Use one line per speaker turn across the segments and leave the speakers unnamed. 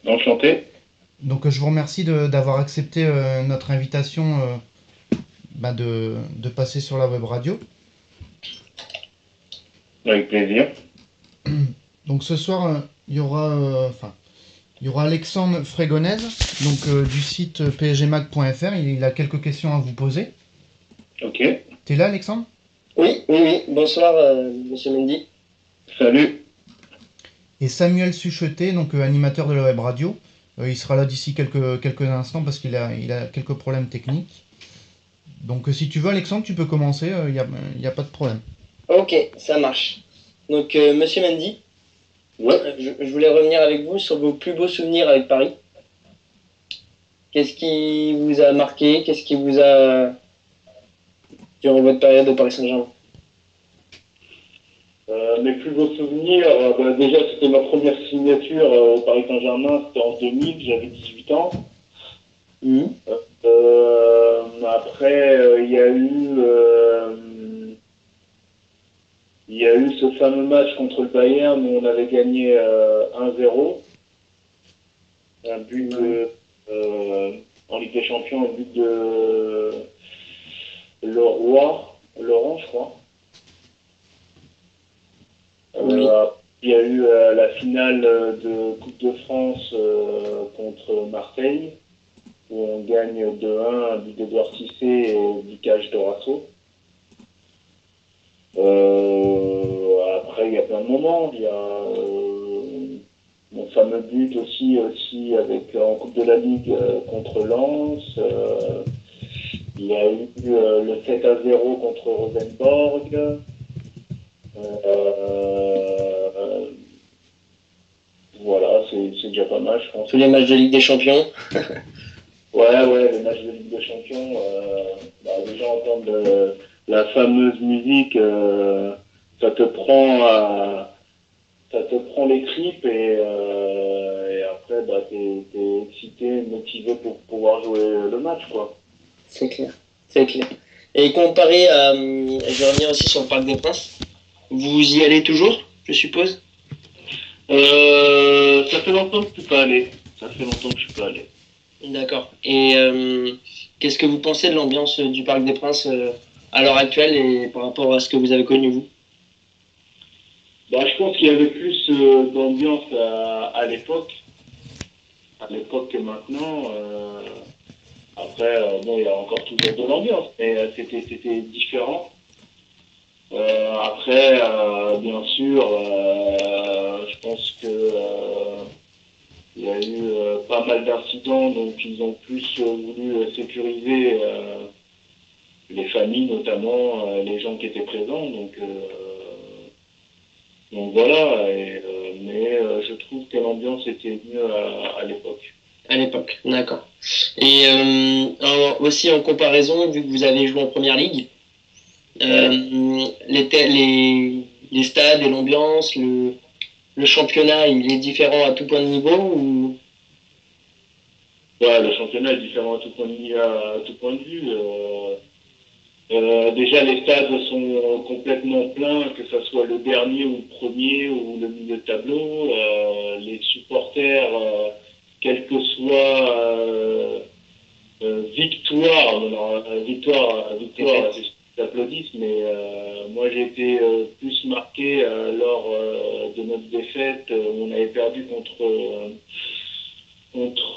Enchanté.
Donc je vous remercie d'avoir accepté notre invitation de passer sur la web radio.
Avec plaisir.
Donc ce soir, il y aura Alexandre Frégonèse, du site psgmag.fr. Il a quelques questions à vous poser.
Ok.
T'es là, Alexandre?
Oui, oui, oui. Bonsoir, Monsieur Mendy.
Salut.
Et Samuel Sucheté, animateur de la web radio. Il sera là d'ici quelques instants parce il a quelques problèmes techniques. Donc si tu veux, Alexandre, tu peux commencer, il y a pas de problème.
Ok, ça marche. Donc, Monsieur Mendy,
Ouais.
je voulais revenir avec vous sur vos plus beaux souvenirs avec Paris. Qu'est-ce qui vous a marqué? Qu'est-ce qui vous a durant votre période de Paris Saint-Germain?
Mes plus beaux souvenirs, déjà c'était ma première signature au Paris Saint-Germain, c'était en 2000, j'avais 18 ans.
Mhm.
Après, il y a eu ce fameux match contre le Bayern où on avait gagné 1-0, un but
Ouais.
en Ligue des Champions, un but de Laurent, je crois.
Oui.
Euh, il y a eu la finale de Coupe de France contre Marseille, où on gagne 2-1, un but d'Edouard Cissé et du cage de Rasso. Après, il y a plein de moments. Il y a mon fameux but aussi avec, en Coupe de la Ligue contre Lens. Il y a eu le 7-0 contre Rosenborg. Euh, Voilà, c'est déjà pas mal, je pense.
Tous les matchs de Ligue des Champions.
Ouais, les matchs de Ligue des Champions, les gens entendent la fameuse musique, ça te prend ça te prend les tripes et après, t'es excité, motivé pour pouvoir jouer le match, quoi.
C'est clair. C'est clair. Et comparé à, je vais revenir aussi sur le Parc des Princes. Vous y allez toujours, je suppose?
Ça fait longtemps que je suis pas allé. Ça fait longtemps que je suis pas allé.
D'accord. Et qu'est-ce que vous pensez de l'ambiance du Parc des Princes à l'heure actuelle et par rapport à ce que vous avez connu vous?
Je pense qu'il y avait plus d'ambiance à l'époque que maintenant. Après, il y a encore toujours de l'ambiance, mais c'était différent. Après, bien sûr, je pense que il y a eu pas mal d'incidents, donc ils ont plus voulu sécuriser les familles, notamment les gens qui étaient présents. Donc voilà, mais je trouve que l'ambiance était mieux à l'époque.
À l'époque, d'accord. Et aussi en comparaison, vu que vous avez joué en première ligue,
Ouais.
les stades et l'ambiance, le championnat, il est différent à tout point de niveau ou...
Ouais, le championnat est différent à tout point de vue. Déjà, les stades sont complètement pleins, que ce soit le dernier ou le premier ou le milieu de tableau. Les supporters, quelle que soit victoire, non, victoire,
Défaite.
c'est applaudissent, mais moi j'ai été plus marqué lors de notre défaite où on avait perdu contre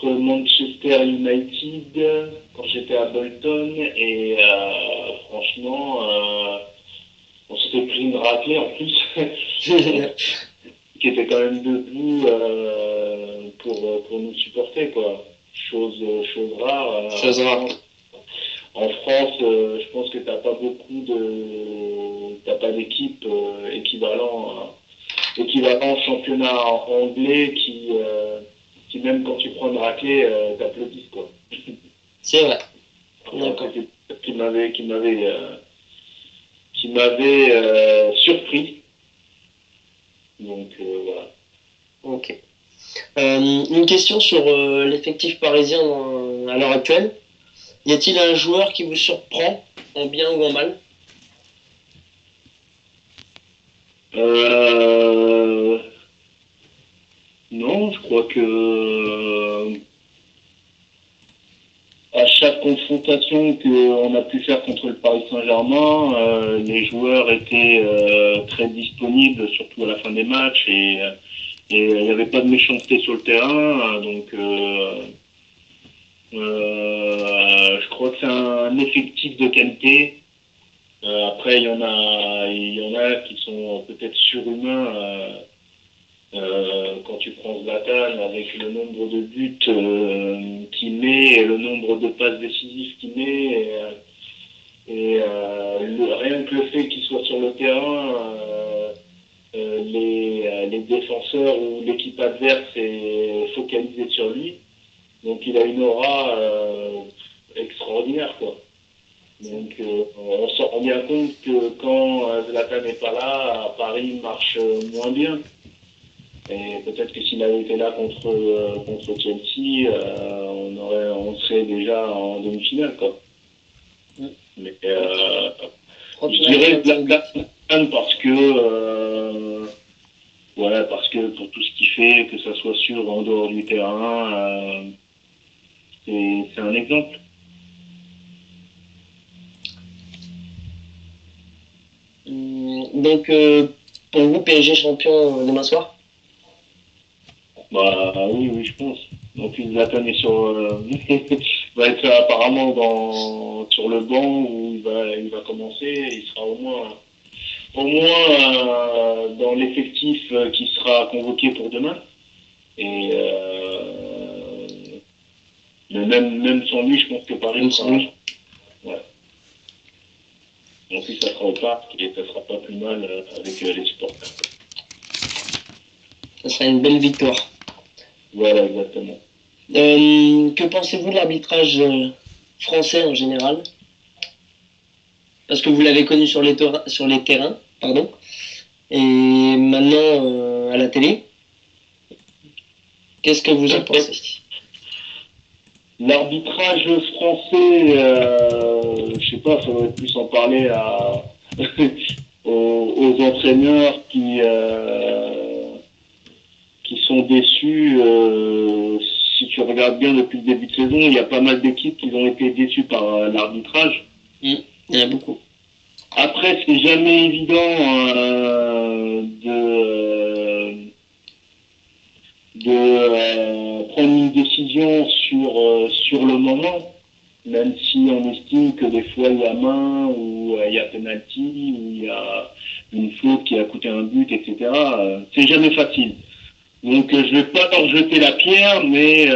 Manchester United quand j'étais à Bolton et franchement on s'était pris une raclée en plus qui était quand même debout pour nous supporter quoi. Chose rare
Chose rare.
en France, je pense que t'as pas d'équipe équivalent championnat anglais qui même quand tu prends une raclée, t'applaudissent quoi.
C'est vrai.
Enfin,
D'accord.
c'était ça qui m'avait surpris. Donc voilà.
Ok. Une question sur l'effectif parisien à l'heure actuelle. Y a-t-il un joueur qui vous surprend, en bien ou en mal?
Euh, Non, je crois que à chaque confrontation qu'on a pu faire contre le Paris Saint-Germain, les joueurs étaient très disponibles, surtout à la fin des matchs, et il n'y avait pas de méchanceté sur le terrain. Donc, je crois que c'est un effectif de qualité. Après, il y en a qui sont peut-être surhumains. Quand tu prends Zlatan avec le nombre de buts qu'il met et le nombre de passes décisives qu'il met, rien que le fait qu'il soit sur le terrain, les défenseurs ou l'équipe adverse est focalisée sur lui. Donc il a une aura extraordinaire, quoi. Donc on se rend bien compte que quand Zlatan n'est pas là, Paris marche moins bien. Et peut-être que s'il avait été là contre Chelsea, on serait déjà en demi-finale, quoi. Mais je dirais Zlatan parce que pour tout ce qu'il fait, que ça soit sur ou en dehors du terrain, c'est un exemple.
Donc, pour vous, PSG champion demain soir?
Bah oui, je pense. Donc Zlatan est va être apparemment sur le banc où il va commencer. Il sera au moins dans l'effectif qui sera convoqué pour demain. Et mais même sans lui, je pense que Paris sera. Ouais. Donc ça sera au parc et ça sera pas plus mal avec les supporters.
Ça sera une belle victoire.
Voilà, exactement.
Que pensez-vous de l'arbitrage français en général? Parce que vous l'avez connu sur les terrains, pardon, et maintenant à la télé. Qu'est-ce que vous en pensez?
L'arbitrage français, je sais pas, ça va être plus en parler aux entraîneurs qui sont déçus. Si tu regardes bien depuis le début de saison, il y a pas mal d'équipes qui ont été déçues par l'arbitrage.
Il y en a beaucoup.
Après, c'est jamais évident de prendre une décision sur le moment, même si on estime que des fois il y a main, ou il y a penalty, ou il y a une faute qui a coûté un but, etc. C'est jamais facile. Donc je vais pas leur jeter la pierre, mais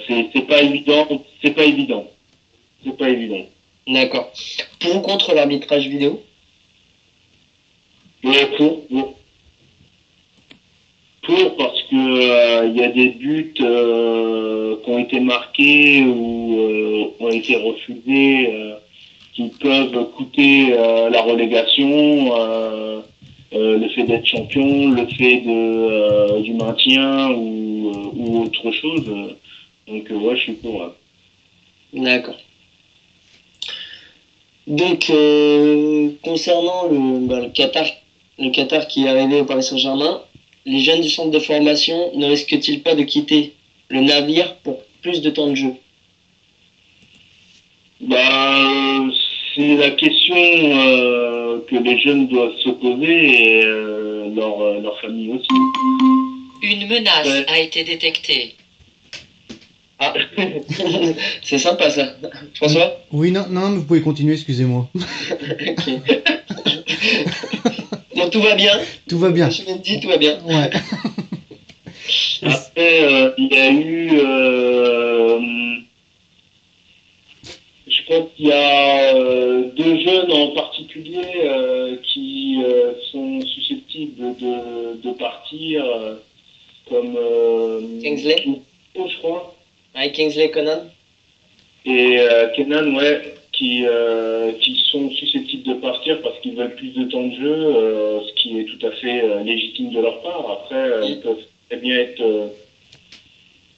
c'est pas évident, c'est pas évident.
D'accord. Pour ou contre l'arbitrage vidéo?
Pour parce que il y a des buts qui ont été marqués ou ont été refusés qui peuvent coûter la relégation, le fait d'être champion, le fait du maintien ou autre chose. Donc ouais, je suis pour. Ouais.
D'accord. Donc concernant le Qatar qui est arrivé au Paris Saint-Germain, les jeunes du centre de formation ne risquent-ils pas de quitter le navire pour plus de temps de jeu?
C'est la question que les jeunes doivent se poser et leur famille aussi.
Une menace a été détectée.
Ah, c'est sympa ça. François?
Oui, non, mais vous pouvez continuer, excusez-moi.
Ok. Donc tout va bien?
Tout va bien.
Je me dis, tout va bien.
Ouais.
Après, il y a eu... je crois qu'il y a deux jeunes en particulier qui sont susceptibles de partir, comme
Kingsley?
je crois.
Ouais, Kingsley Conan?
Et Kenan, ouais, qui sont susceptibles de partir parce qu'ils veulent plus de temps de jeu, ce qui est tout à fait légitime de leur part. Après, ils peuvent très bien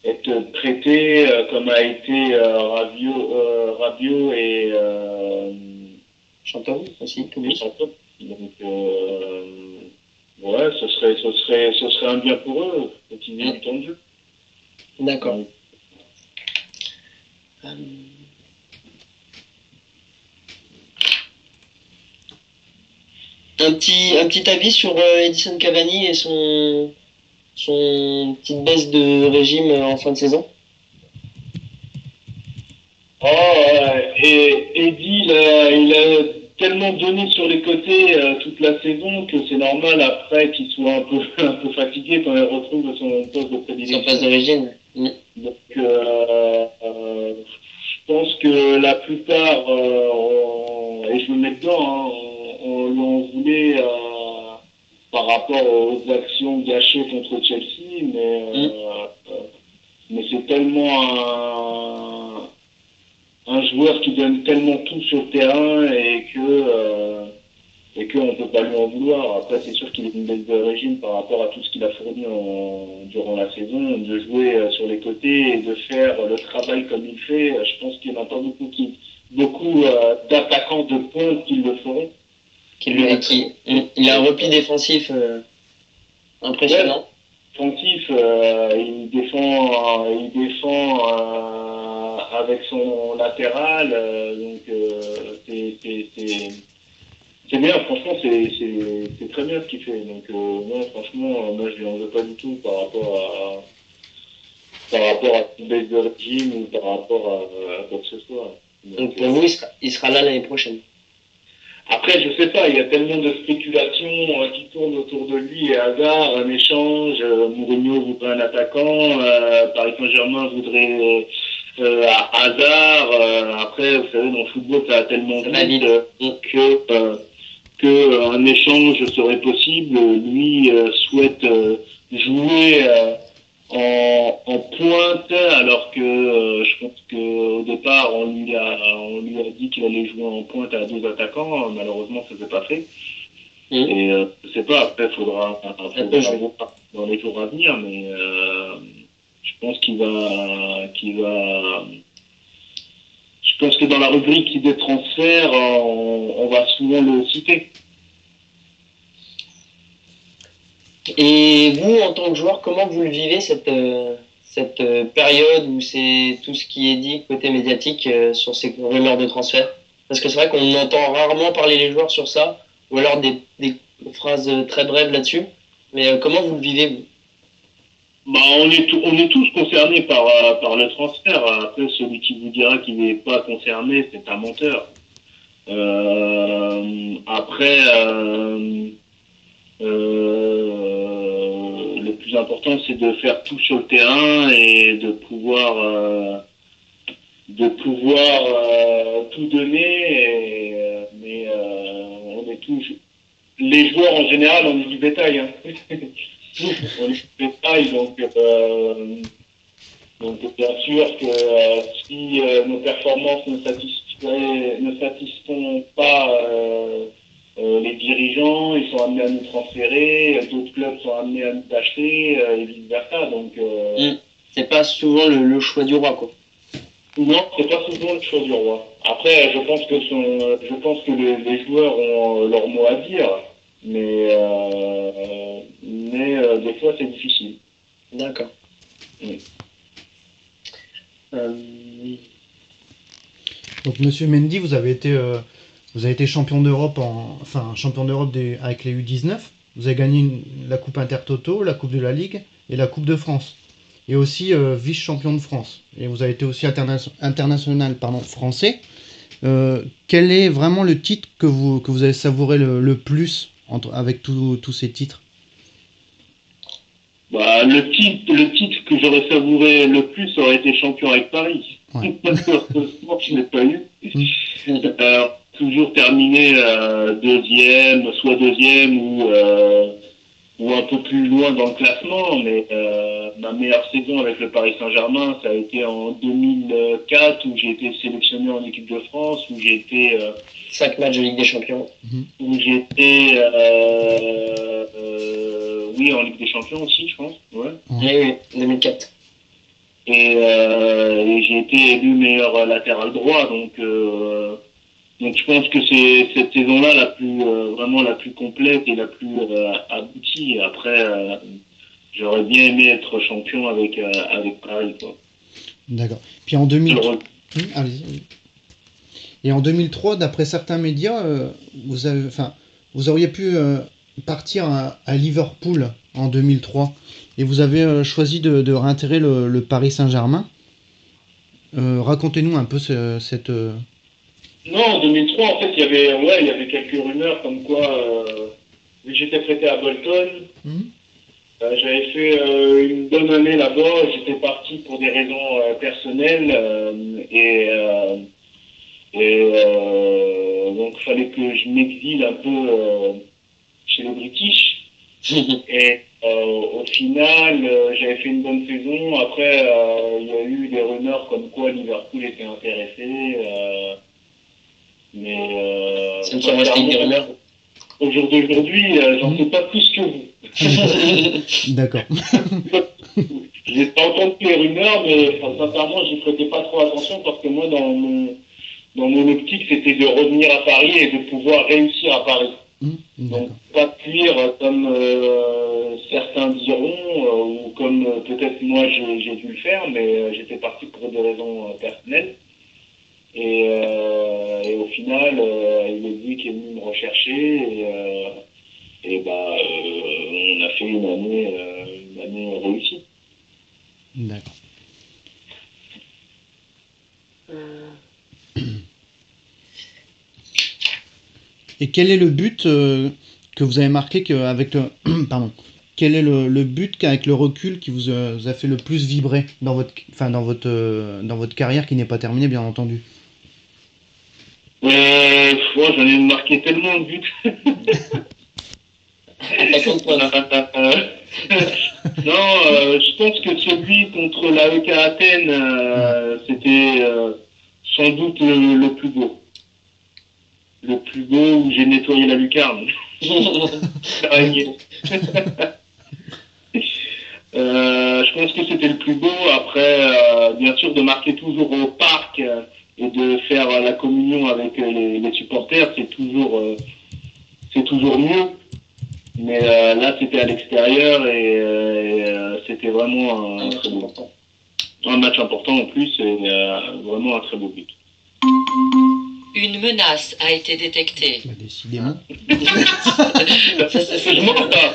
être prêtés, comme a été Rabiot et
Chanton aussi, tout
Chanton. Donc Ouais, ce serait un bien pour eux, qu'ils aient du temps de jeu.
D'accord. Un petit avis sur Edison Cavani et son petite baisse de régime en fin de saison.
Et Eddie, il a tellement donné sur les côtés toute la saison que c'est normal après qu'il soit un peu fatigué quand il retrouve son poste de
Son
prédilection.
passe d'origine.
Donc, je pense que la plupart, et je me mets dedans, hein, on lui en voulait par rapport aux actions gâchées contre Chelsea, mais c'est tellement un joueur qui donne tellement tout sur le terrain et qu'on ne peut pas lui en vouloir. Après, c'est sûr qu'il est une baisse de régime par rapport à tout ce qu'il a fourni durant la saison, de jouer sur les côtés et de faire le travail comme il fait. Je pense qu'il n'y en a pas beaucoup d'attaquants de pointe qui le feront.
Il a un repli défensif impressionnant.
Défensif, il défend avec son latéral, donc c'est bien, franchement, c'est très bien ce qu'il fait. Donc, non, franchement, moi, je lui en veux pas du tout par rapport à une baisse de régime ou par rapport à quoi que ce soit.
Donc, pour vous, il sera là l'année prochaine.
Après, je sais pas, il y a tellement de spéculations qui tournent autour de lui et hasard, un échange, Mourinho voudrait un attaquant, Paris Saint-Germain voudrait Hazard, après, vous savez, dans le football, ça va tellement vite que un échange serait possible. Lui souhaite jouer en pointe, alors que je pense qu'au départ, on lui a dit qu'il allait jouer en pointe à 2 attaquants. Malheureusement, ça s'est pas fait. Et je sais pas, après, faudra voir dans les jours à venir, mais je pense je pense que dans la rubrique des transferts, on va souvent le citer.
Et vous, en tant que joueur, comment vous le vivez cette période où c'est tout ce qui est dit côté médiatique sur ces rumeurs de transfert? Parce que c'est vrai qu'on entend rarement parler les joueurs sur ça, ou alors des phrases très brèves là-dessus. Mais comment vous le vivez, vous?
On est tous concernés par le transfert. Après, celui qui vous dira qu'il n'est pas concerné, c'est un menteur. Après, le plus important, c'est de faire tout sur le terrain et de pouvoir tout donner. Mais on est tous, les joueurs en général, on est du bétail. Hein. On est du bétail, donc bien sûr que si nos performances ne satisfont pas les dirigeants, ils sont amenés à nous transférer, d'autres clubs sont amenés à nous acheter et vice versa. Donc
c'est pas souvent le choix du roi, quoi.
Non, c'est pas souvent le choix du roi. Après, je pense que les joueurs ont leur mot à dire, mais des fois c'est difficile.
D'accord.
Donc, Monsieur Mendy, vous avez été champion d'Europe avec les U19. Vous avez gagné la Coupe Intertoto, la Coupe de la Ligue et la Coupe de France. Et aussi vice-champion de France. Et vous avez été aussi international français. Quel est vraiment le titre que vous avez savouré le plus avec tous ces titres?
Le titre que j'aurais savouré le plus aurait été champion avec Paris. Ouais. Heureusement, je ne l'ai pas eu. Toujours terminé soit deuxième ou un peu plus loin dans le classement, mais ma meilleure saison avec le Paris Saint-Germain, ça a été en 2004 où j'ai été sélectionné en équipe de France, où j'ai été
5 matchs de Ligue des Champions.
Où j'ai été oui, en Ligue des Champions aussi, je pense. Ouais.
Oui, 2004.
Et j'ai été élu meilleur latéral droit, donc Donc je pense que c'est cette saison-là vraiment la plus complète et la plus aboutie. Après, j'aurais bien aimé être champion avec Paris, quoi.
D'accord. Puis en 2003, allez-y. Et en 2003, d'après certains médias, vous auriez pu partir à Liverpool en 2003 et vous avez choisi de réintégrer le Paris Saint-Germain. Racontez-nous un peu cette.
Non, en 2003, en fait, il y avait quelques rumeurs comme quoi, vu que j'étais prêté à Bolton, j'avais fait une bonne année là-bas. J'étais parti pour des raisons personnelles donc il fallait que je m'exile un peu chez les British. Et au final, j'avais fait une bonne saison. Après, il y a eu des rumeurs comme quoi Liverpool était intéressé. Mais
Ça ne sont restés que des rumeurs.
Au jour d'aujourd'hui, j'en sais pas plus que vous.
D'accord.
J'ai pas entendu les rumeurs, mais sincèrement, j'y prêtais pas trop attention parce que moi, dans mon optique, c'était de revenir à Paris et de pouvoir réussir à Paris. Donc, pas fuir comme certains diront, ou comme peut-être moi j'ai dû le faire, mais j'étais parti pour des raisons personnelles. Et au final, il est lui qui est venu me rechercher et on a fait une année réussie.
D'accord. Et quel est le but que vous avez marqué avec le pardon. Quel est le but qu'avec le recul qui vous a fait le plus vibrer dans votre carrière qui n'est pas terminée, bien entendu?
J'en ai marqué tellement de buts. Non, je pense que celui contre l'AEK Athènes, c'était sans doute le plus beau. Le plus beau où j'ai nettoyé la lucarne. Je pense que c'était le plus beau. Après, bien sûr, de marquer toujours au parc et de faire la communion avec les supporters, c'est toujours mieux. Mais là, c'était à l'extérieur et c'était vraiment un match important en plus et vraiment un très beau but.
Une menace a été détectée.
Bah, décidément.
Je m'en pas.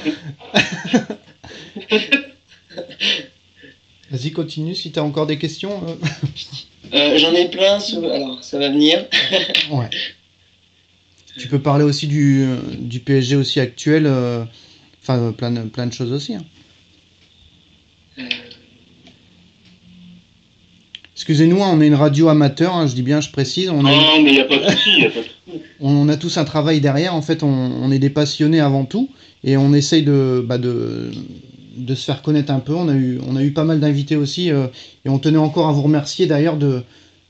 Vas-y, continue si tu as encore des questions.
J'en ai plein, alors ça va venir.
Ouais. Tu peux parler aussi du PSG aussi actuel, plein de choses aussi. Hein. Excusez-nous, on est une radio amateur, hein, je dis bien, je précise.
Non, mais il n'y a pas de souci.
On a tous un travail derrière, en fait, on est des passionnés avant tout, et on essaye de se faire connaître un peu. On a eu pas mal d'invités aussi, et on tenait encore à vous remercier d'ailleurs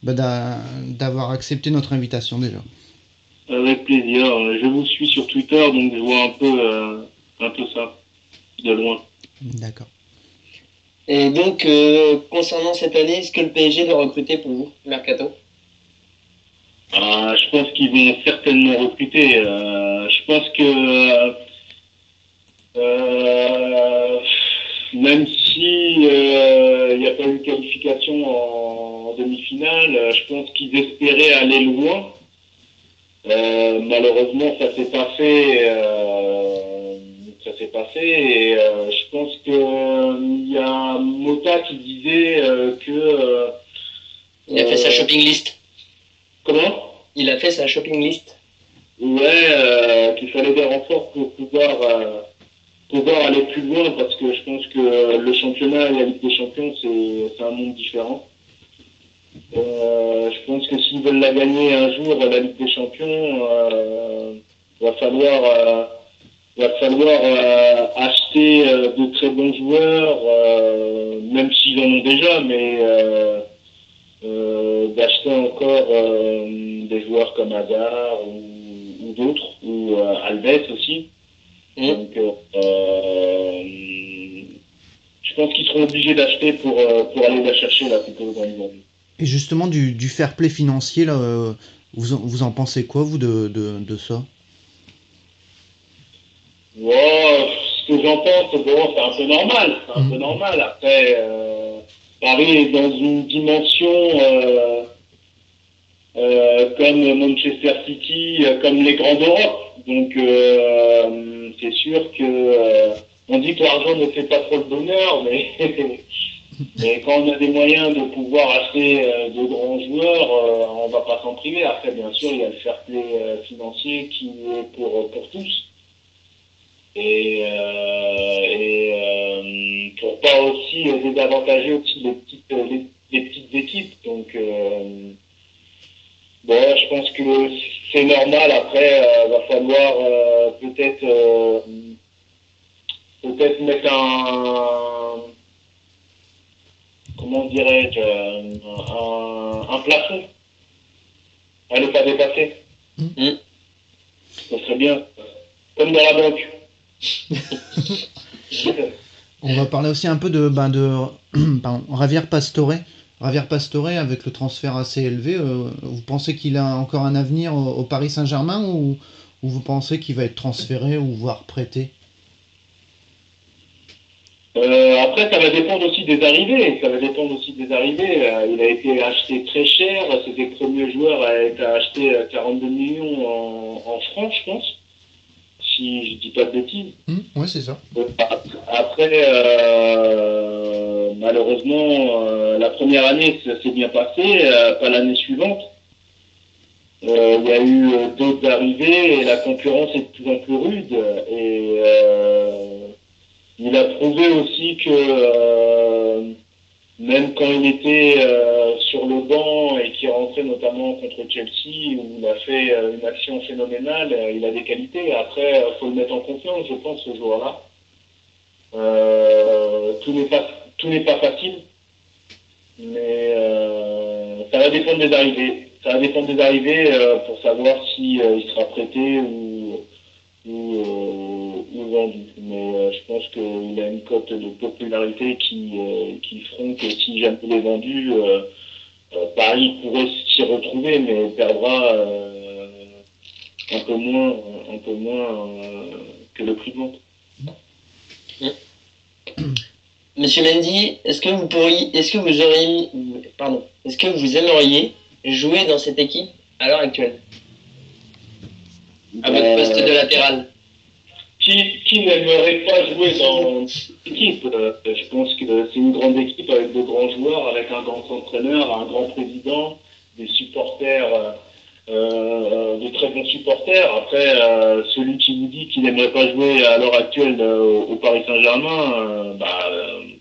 d'avoir accepté notre invitation déjà.
Avec plaisir. Je vous suis sur Twitter, donc je vois un peu ça, de loin.
D'accord.
Et donc, concernant cette année, est-ce que le PSG doit recruter pour vous, Mercato?
Je pense qu'ils vont certainement recruter. Je pense que même si il n'y a pas eu de qualification en demi-finale, je pense qu'ils espéraient aller loin. Malheureusement, ça s'est pas fait. Et je pense que il y a Mota qui disait que
il a fait sa shopping list.
Comment?
Il a fait sa shopping list.
Ouais, qu'il fallait des renforts pour pouvoir aller plus loin parce que je pense que le championnat et la Ligue des Champions c'est un monde différent. Je pense que s'ils veulent la gagner un jour la Ligue des Champions, va falloir acheter de très bons joueurs, même s'ils en ont déjà, mais d'acheter encore des joueurs comme Hazard ou d'autres, ou Alves aussi. Donc, je pense qu'ils seront obligés d'acheter pour aller la chercher là plutôt dans les années.
Et justement du fair play financier là, Vous en pensez quoi, vous, de ça?
Ouais, ce que j'en pense, bon, c'est un peu normal. C'est un peu normal. Après, Paris est dans une dimension comme Manchester City, comme les grands d'Europe. Donc, c'est sûr que on dit que l'argent ne fait pas trop le bonheur, mais mais quand on a des moyens de pouvoir acheter de grands joueurs, on va pas s'en priver. Après, bien sûr, il y a le fair play financier qui est pour tous. Et pour pas aussi désavantager aussi les petites équipes. Donc, bon, je pense que c'est normal. Après, va falloir peut-être mettre comment dirais-je, un plafond à ne pas dépasser. Ça serait bien, comme dans la banque.
On va parler aussi un peu de pardon, Javier Pastore. Javier Pastore, avec le transfert assez élevé, vous pensez qu'il a encore un avenir au Paris Saint-Germain ou vous pensez qu'il va être transféré ou voire prêté?
Après, ça va dépendre aussi des arrivées. Ça va dépendre aussi des arrivées. Il a été acheté très cher. C'était le premier joueur à être acheté à 42 millions en France, je pense. Si je dis pas de bêtises.
Ouais, c'est ça.
Après, malheureusement, la première année, ça s'est bien passé, pas l'année suivante. Il y a eu d'autres arrivées et la concurrence est de plus en plus rude. Et il a prouvé aussi que même quand il était sur le banc et qu'il rentrait notamment contre Chelsea, où il a fait une action phénoménale, il a des qualités. Après, il faut le mettre en confiance, je pense, ce joueur-là. Tout n'est pas facile, mais ça va dépendre des arrivées. Ça va dépendre des arrivées pour savoir si il sera prêté ou vendu. Mais je pense qu'il a une cote de popularité qui feront que si jamais il est vendu, Paris pourrait s'y retrouver, mais perdra un peu moins que le prix de vente.
Monsieur Mendy, est-ce que vous aimeriez jouer dans cette équipe à l'heure actuelle, à votre poste de latéral?
Qui n'aimerait pas jouer dans cette équipe? Je pense que c'est une grande équipe avec de grands joueurs, avec un grand entraîneur, un grand président, des supporters, de très bons supporters. Après, celui qui vous dit qu'il n'aimerait pas jouer à l'heure actuelle au Paris Saint-Germain,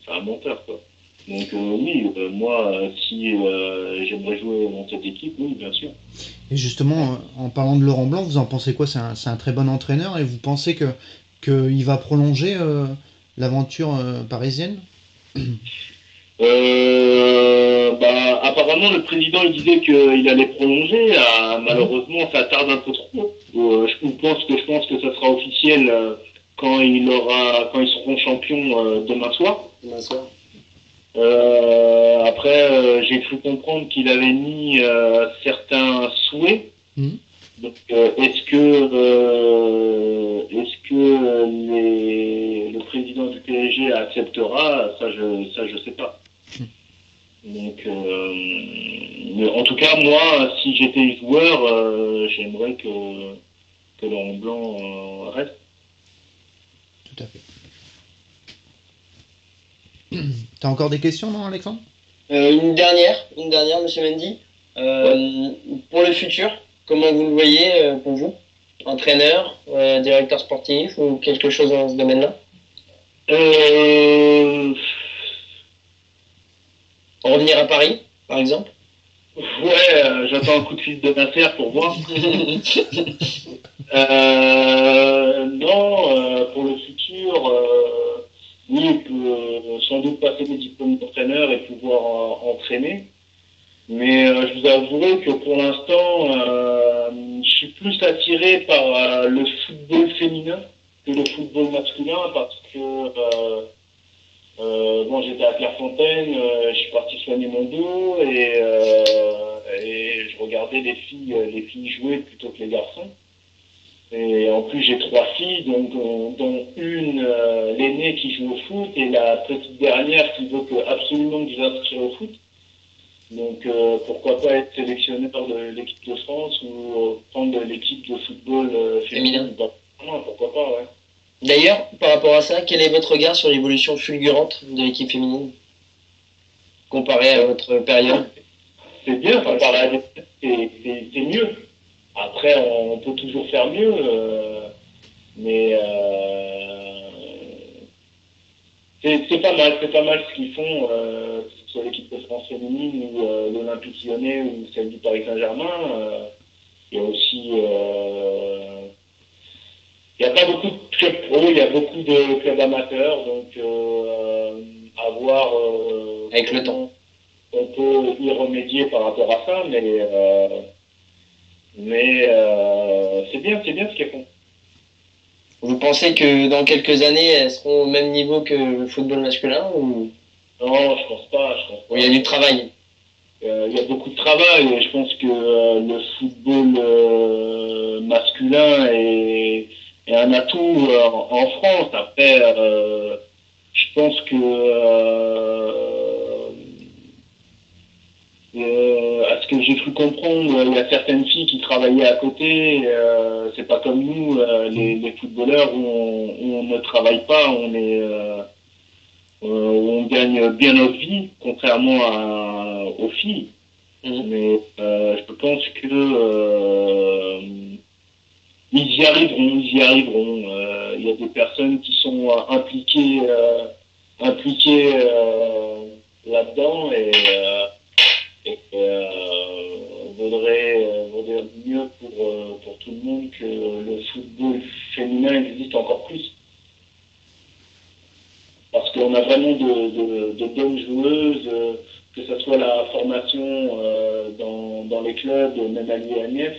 c'est un menteur, quoi. Donc oui, moi, si j'aimerais jouer dans cette équipe, oui, bien sûr.
Et justement, en parlant de Laurent Blanc, vous en pensez quoi? C'est un très bon entraîneur et vous pensez qu'il va prolonger l'aventure parisienne?
Apparemment, le président il disait qu'il allait prolonger. Malheureusement, ça tarde un peu trop. Je pense que ça sera officiel quand ils seront champions demain soir. Après, j'ai cru comprendre qu'il avait mis certains souhaits. Donc, est-ce que le président du PSG acceptera? Ça, je sais pas. Donc, mais en tout cas, moi, si j'étais joueur, j'aimerais que Laurent Blanc reste.
Tout à fait. T'as encore des questions, non, Alexandre?
Une dernière, Monsieur Mendy. Pour le futur, comment vous le voyez pour vous? Entraîneur, directeur sportif ou quelque chose dans ce domaine-là? Revenir à Paris, par exemple?
Ouais, j'attends un coup de fil de Nasser pour voir. Non, pour le futur, oui, sans doute passer des diplômes d'entraîneur et pouvoir entraîner. Mais je vous avouerai que pour l'instant, je suis plus attiré par le football féminin que le football masculin parce que Bon, j'étais à Clairefontaine, je suis parti soigner mon dos et je regardais les filles jouer plutôt que les garçons. Et en plus, j'ai 3 filles, donc, dont une, l'aînée qui joue au foot et la petite dernière qui veut absolument que je l'inscrive au foot. Donc, pourquoi pas être sélectionneur de l'équipe de France ou prendre l'équipe de football féminin. Pourquoi pas, ouais.
D'ailleurs, par rapport à ça, quel est votre regard sur l'évolution fulgurante de l'équipe féminine comparé à votre période?
C'est bien, comparé à c'est mieux. Après, on peut toujours faire mieux, mais c'est pas mal ce qu'ils font, que ce soit l'équipe de France féminine ou l'Olympique Lyonnais ou celle du Paris Saint-Germain. Il y a aussi, il n'y a pas beaucoup de clubs pro, il y a beaucoup de clubs amateurs, donc à voir
avec le temps.
On peut y remédier par rapport à ça, mais c'est bien ce qu'elles font.
Vous pensez que dans quelques années, elles seront au même niveau que le football masculin ou...
Non, je pense pas.
Il y a du travail.
Il y a beaucoup de travail et je pense que le football masculin est un atout en France. Après, je pense que à ce que j'ai cru comprendre, il y a certaines filles qui travaillaient à côté. C'est pas comme nous, les footballeurs, où on ne travaille pas, où on gagne bien notre vie, contrairement aux filles. Mais je pense que ils y arriveront. Il y a des personnes qui sont impliquées là-dedans et vaudrait mieux pour tout le monde que le football féminin existe encore plus. Parce qu'on a vraiment de bonnes joueuses, que ce soit la formation dans les clubs, même à l'IANF,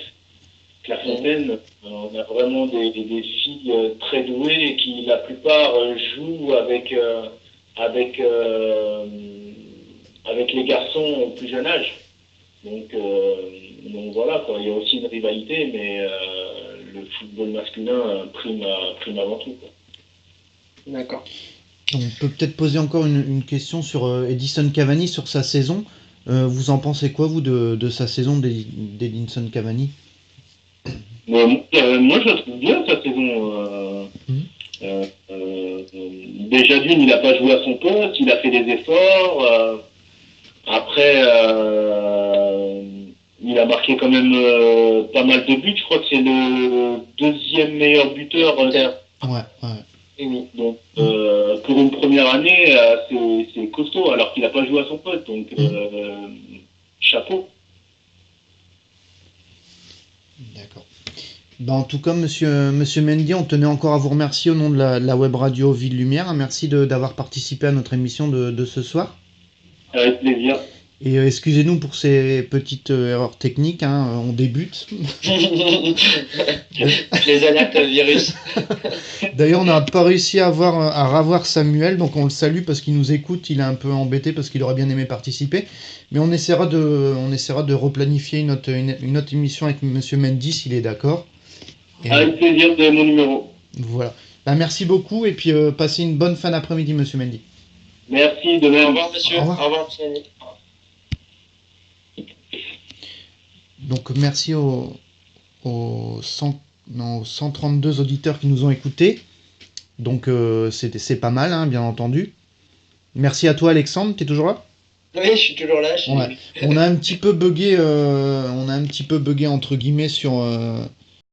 Clairefontaine, on a vraiment des filles très douées et qui, la plupart, jouent avec les garçons au plus jeune âge. Donc voilà, quoi. Il y a aussi une rivalité, mais le football masculin prime avant tout, quoi.
D'accord.
On peut peut-être poser encore une question sur Edinson Cavani, sur sa saison. Vous en pensez quoi, vous, de sa saison d'Edinson Cavani?
Moi, je la trouve bien, sa saison. Déjà d'une, il n'a pas joué à son poste, il a fait des efforts. Après, il a marqué quand même pas mal de buts. Je crois que c'est le 2e meilleur buteur.
Ouais.
Oui.
Donc, pour une première année, c'est costaud, alors qu'il n'a pas joué à son poste. Donc, chapeau.
D'accord. En tout cas, monsieur Mendy, on tenait encore à vous remercier au nom de la web radio Ville Lumière. Merci d'avoir participé à notre émission de ce soir.
Avec plaisir.
Et excusez-nous pour ces petites erreurs techniques, on débute.
Les alertes virus.
D'ailleurs, on n'a pas réussi à ravoir Samuel, donc on le salue parce qu'il nous écoute. Il est un peu embêté parce qu'il aurait bien aimé participer. Mais on essaiera de replanifier une autre émission avec monsieur Mendy s'il est d'accord.
Avec plaisir, de mon numéro.
Voilà. Merci beaucoup et puis passez une bonne fin d'après-midi, monsieur Mendy.
Merci, de même.
Au revoir, monsieur. Au revoir, monsieur Mendy.
Donc merci aux 132 auditeurs qui nous ont écoutés. Donc c'est pas mal, bien entendu. Merci à toi, Alexandre, t'es toujours là?
Oui, je suis toujours là.
Ouais. On a un petit peu bugué entre guillemets sur